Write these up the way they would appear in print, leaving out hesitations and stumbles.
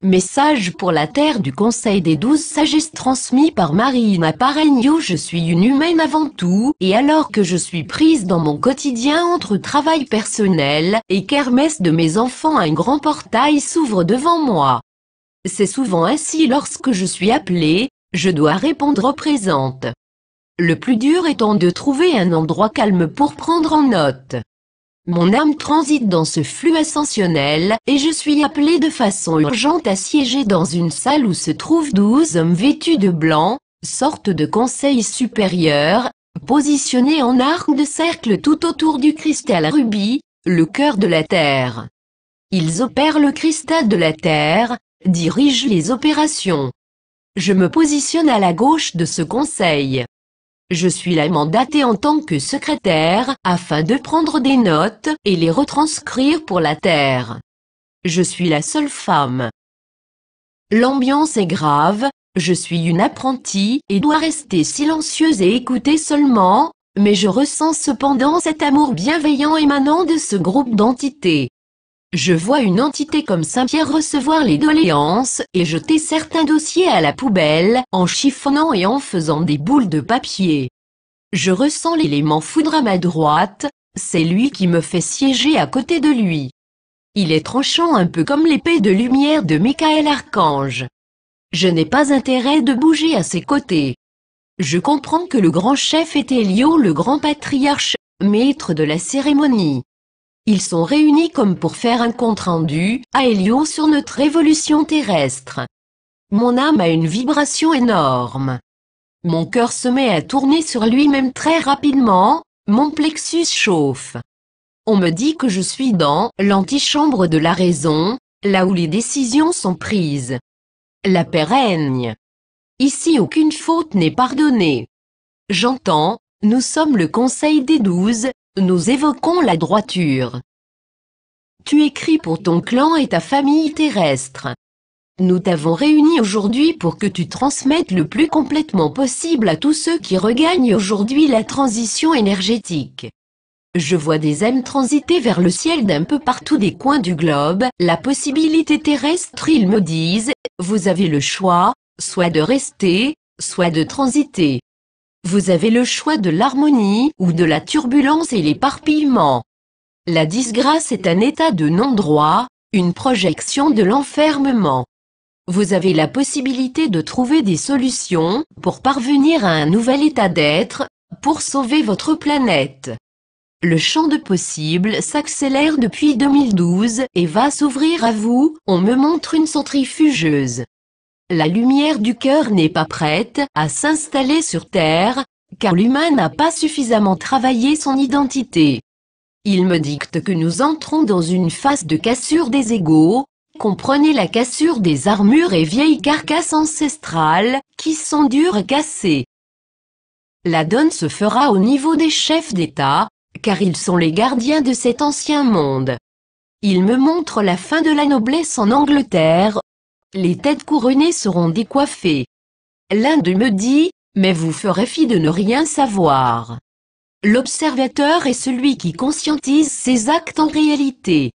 Message pour la Terre du Conseil des 12 sagesses transmis par Marina Paragno. Je suis une humaine avant tout, et alors que je suis prise dans mon quotidien entre travail personnel et kermesse de mes enfants, un grand portail s'ouvre devant moi. C'est souvent ainsi lorsque je suis appelée, je dois répondre présente. Le plus dur étant de trouver un endroit calme pour prendre en note. Mon âme transite dans ce flux ascensionnel, et je suis appelée de façon urgente à siéger dans une salle où se trouvent 12 hommes vêtus de blanc, sorte de conseil supérieur, positionnés en arc de cercle tout autour du cristal rubis, le cœur de la Terre. Ils opèrent le cristal de la Terre, dirigent les opérations. Je me positionne à la gauche de ce conseil. Je suis la mandatée en tant que secrétaire, afin de prendre des notes et les retranscrire pour la Terre. Je suis la seule femme. L'ambiance est grave, je suis une apprentie et dois rester silencieuse et écouter seulement, mais je ressens cependant cet amour bienveillant émanant de ce groupe d'entités. Je vois une entité comme Saint-Pierre recevoir les doléances et jeter certains dossiers à la poubelle en chiffonnant et en faisant des boules de papier. Je ressens l'élément foudre à ma droite, c'est lui qui me fait siéger à côté de lui. Il est tranchant un peu comme l'épée de lumière de Michael Archange. Je n'ai pas intérêt de bouger à ses côtés. Je comprends que le grand chef est Hélio, le grand patriarche, maître de la cérémonie. Ils sont réunis comme pour faire un compte-rendu à Hélio sur notre évolution terrestre. Mon âme a une vibration énorme. Mon cœur se met à tourner sur lui-même très rapidement, mon plexus chauffe. On me dit que je suis dans l'antichambre de la raison, là où les décisions sont prises. La paix règne. Ici aucune faute n'est pardonnée. J'entends, nous sommes le conseil des 12, nous évoquons la droiture. Tu écris pour ton clan et ta famille terrestre. Nous t'avons réunis aujourd'hui pour que tu transmettes le plus complètement possible à tous ceux qui regagnent aujourd'hui la transition énergétique. Je vois des âmes transiter vers le ciel d'un peu partout des coins du globe, la possibilité terrestre. Ils me disent, vous avez le choix, soit de rester, soit de transiter. Vous avez le choix de l'harmonie ou de la turbulence et l'éparpillement. La disgrâce est un état de non-droit, une projection de l'enfermement. Vous avez la possibilité de trouver des solutions pour parvenir à un nouvel état d'être, pour sauver votre planète. Le champ de possibles s'accélère depuis 2012 et va s'ouvrir à vous, on me montre une centrifugeuse. La lumière du cœur n'est pas prête à s'installer sur Terre, car l'humain n'a pas suffisamment travaillé son identité. Il me dicte que nous entrons dans une phase de cassure des égos, comprenez la cassure des armures et vieilles carcasses ancestrales, qui sont dures à casser. La donne se fera au niveau des chefs d'État, car ils sont les gardiens de cet ancien monde. Ils me montrent la fin de la noblesse en Angleterre. Les têtes couronnées seront décoiffées. L'un d'eux me dit, mais vous ferez fi de ne rien savoir. L'observateur est celui qui conscientise ses actes en réalité.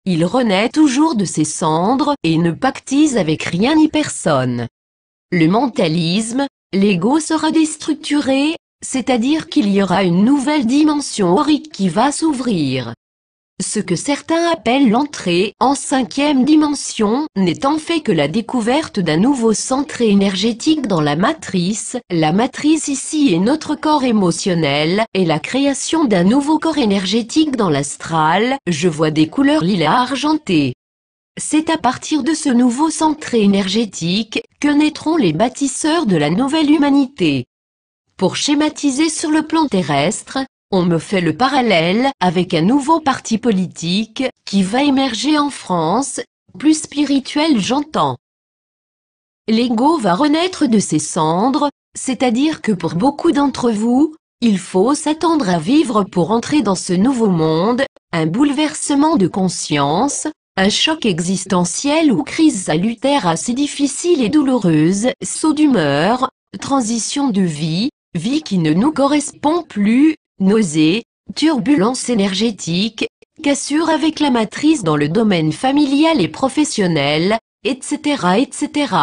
Il renaît toujours de ses cendres et ne pactise avec rien ni personne. Le mentalisme, l'ego sera déstructuré, c'est-à-dire qu'il y aura une nouvelle dimension aurique qui va s'ouvrir. Ce que certains appellent l'entrée en 5e dimension n'est en fait que la découverte d'un nouveau centre énergétique dans la matrice. La matrice ici est notre corps émotionnel et la création d'un nouveau corps énergétique dans l'astral. Je vois des couleurs lilas argentées. C'est à partir de ce nouveau centre énergétique que naîtront les bâtisseurs de la nouvelle humanité. Pour schématiser sur le plan terrestre, on me fait le parallèle avec un nouveau parti politique qui va émerger en France, plus spirituel j'entends. L'ego va renaître de ses cendres, c'est-à-dire que pour beaucoup d'entre vous, il faut s'attendre à vivre pour entrer dans ce nouveau monde, un bouleversement de conscience, un choc existentiel ou crise salutaire assez difficile et douloureuse, saut d'humeur, transition de vie, vie qui ne nous correspond plus, nausées, turbulences énergétiques, cassure avec la matrice dans le domaine familial et professionnel, etc., etc.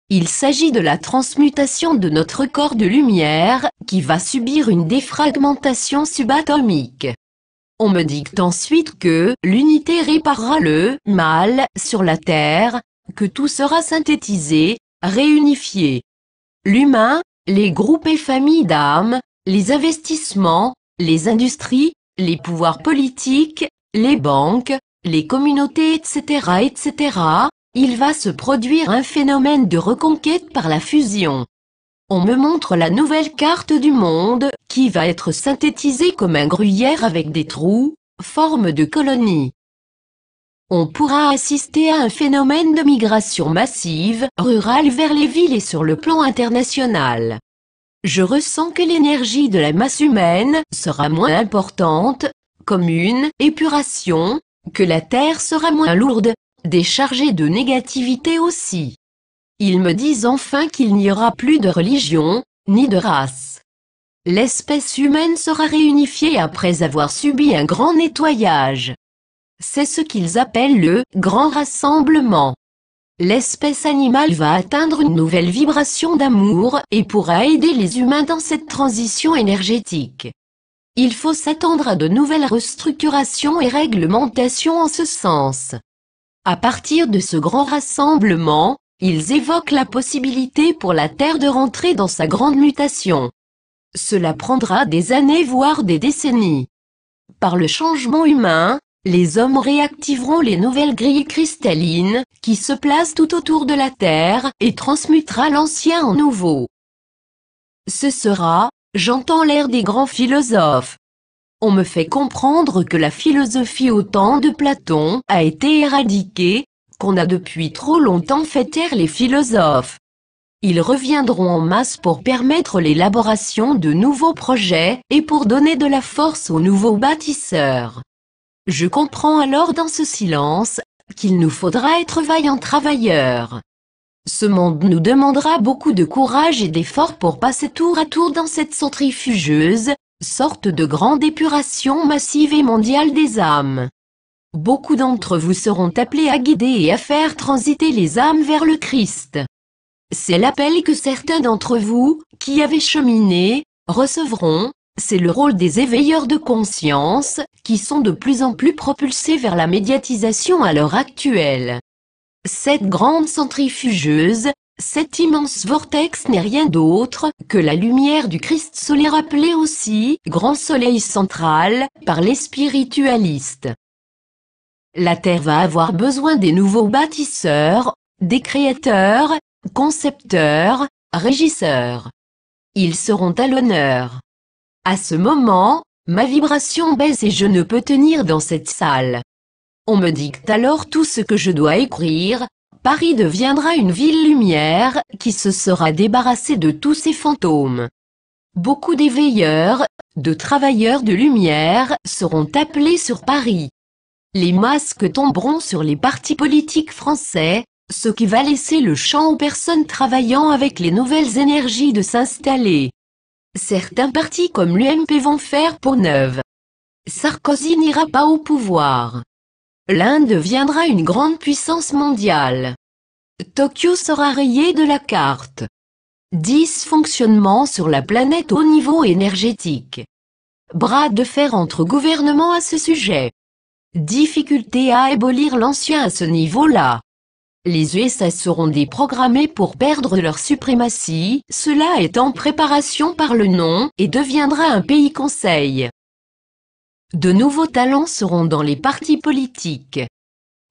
Il s'agit de la transmutation de notre corps de lumière, qui va subir une défragmentation subatomique. On me dicte ensuite que l'unité réparera le mal sur la Terre, que tout sera synthétisé, réunifié. L'humain, les groupes et familles d'âmes, les investissements, les industries, les pouvoirs politiques, les banques, les communautés, etc., etc., il va se produire un phénomène de reconquête par la fusion. On me montre la nouvelle carte du monde, qui va être synthétisée comme un gruyère avec des trous, forme de colonies. On pourra assister à un phénomène de migration massive, rurale vers les villes et sur le plan international. Je ressens que l'énergie de la masse humaine sera moins importante, comme une épuration, que la Terre sera moins lourde, déchargée de négativité aussi. Ils me disent enfin qu'il n'y aura plus de religion, ni de race. L'espèce humaine sera réunifiée après avoir subi un grand nettoyage. C'est ce qu'ils appellent le grand rassemblement. L'espèce animale va atteindre une nouvelle vibration d'amour et pourra aider les humains dans cette transition énergétique. Il faut s'attendre à de nouvelles restructurations et réglementations en ce sens. À partir de ce grand rassemblement, ils évoquent la possibilité pour la Terre de rentrer dans sa grande mutation. Cela prendra des années voire des décennies. Par le changement humain, les hommes réactiveront les nouvelles grilles cristallines, qui se placent tout autour de la Terre, et transmutera l'ancien en nouveau. Ce sera, j'entends l'ère des grands philosophes. On me fait comprendre que la philosophie au temps de Platon a été éradiquée, qu'on a depuis trop longtemps fait taire les philosophes. Ils reviendront en masse pour permettre l'élaboration de nouveaux projets et pour donner de la force aux nouveaux bâtisseurs. Je comprends alors dans ce silence qu'il nous faudra être vaillants travailleurs. Ce monde nous demandera beaucoup de courage et d'efforts pour passer tour à tour dans cette centrifugeuse, sorte de grande épuration massive et mondiale des âmes. Beaucoup d'entre vous seront appelés à guider et à faire transiter les âmes vers le Christ. C'est l'appel que certains d'entre vous, qui avez cheminé, recevront. C'est le rôle des éveilleurs de conscience, qui sont de plus en plus propulsés vers la médiatisation à l'heure actuelle. Cette grande centrifugeuse, cet immense vortex n'est rien d'autre que la lumière du Christ solaire appelée aussi grand soleil central par les spiritualistes. La Terre va avoir besoin des nouveaux bâtisseurs, des créateurs, concepteurs, régisseurs. Ils seront à l'honneur. À ce moment, ma vibration baisse et je ne peux tenir dans cette salle. On me dicte alors tout ce que je dois écrire. Paris deviendra une ville lumière qui se sera débarrassée de tous ses fantômes. Beaucoup d'éveilleurs, de travailleurs de lumière seront appelés sur Paris. Les masques tomberont sur les partis politiques français, ce qui va laisser le champ aux personnes travaillant avec les nouvelles énergies de s'installer. Certains partis comme l'UMP vont faire peau neuve. Sarkozy n'ira pas au pouvoir. L'Inde deviendra une grande puissance mondiale. Tokyo sera rayé de la carte. Dysfonctionnement sur la planète au niveau énergétique. Bras de fer entre gouvernements à ce sujet. Difficulté à abolir l'ancien à ce niveau-là. Les USA seront déprogrammés pour perdre leur suprématie, cela est en préparation par le nom et deviendra un pays conseil. De nouveaux talents seront dans les partis politiques.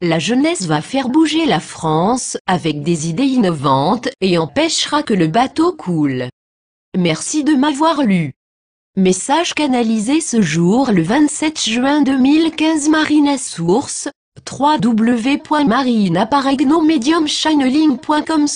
La jeunesse va faire bouger la France avec des idées innovantes et empêchera que le bateau coule. Merci de m'avoir lu. Message canalisé ce jour le 27 juin 2015. Marina Source www.marinaparegnomediumchanneling.com/